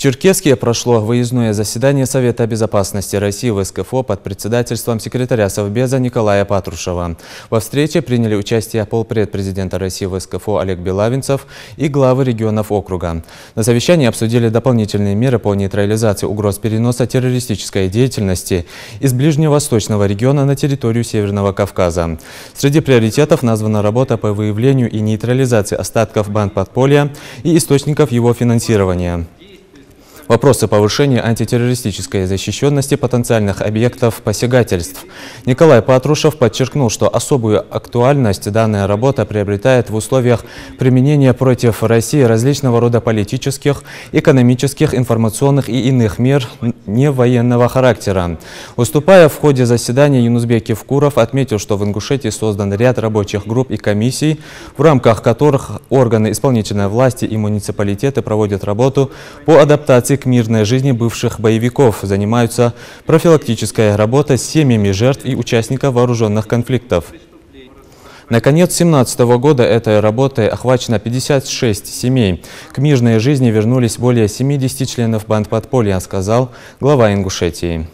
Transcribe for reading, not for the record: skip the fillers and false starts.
Черкесске прошло выездное заседание Совета безопасности России в СКФО под председательством секретаря Совбеза Николая Патрушева. Во встрече приняли участие полпред президента России в СКФО Олег Белавинцев и главы регионов округа. На совещании обсудили дополнительные меры по нейтрализации угроз переноса террористической деятельности из ближневосточного региона на территорию Северного Кавказа. Среди приоритетов названа работа по выявлению и нейтрализации остатков бандподполья и источников его финансирования. Вопросы повышения антитеррористической защищенности потенциальных объектов посягательств. Николай Патрушев подчеркнул, что особую актуальность данная работа приобретает в условиях применения против России различного рода политических, экономических, информационных и иных мер невоенного характера. Выступая в ходе заседания, Юнусбек Евкуров отметил, что в Ингушетии создан ряд рабочих групп и комиссий, в рамках которых органы исполнительной власти и муниципалитеты проводят работу по адаптации к мирной жизни бывших боевиков, занимаются профилактической работой с семьями жертв и участников вооруженных конфликтов. Наконец 2017 года этой работой охвачено 56 семей. К мирной жизни вернулись более 70 членов бандподполья, сказал глава Ингушетии.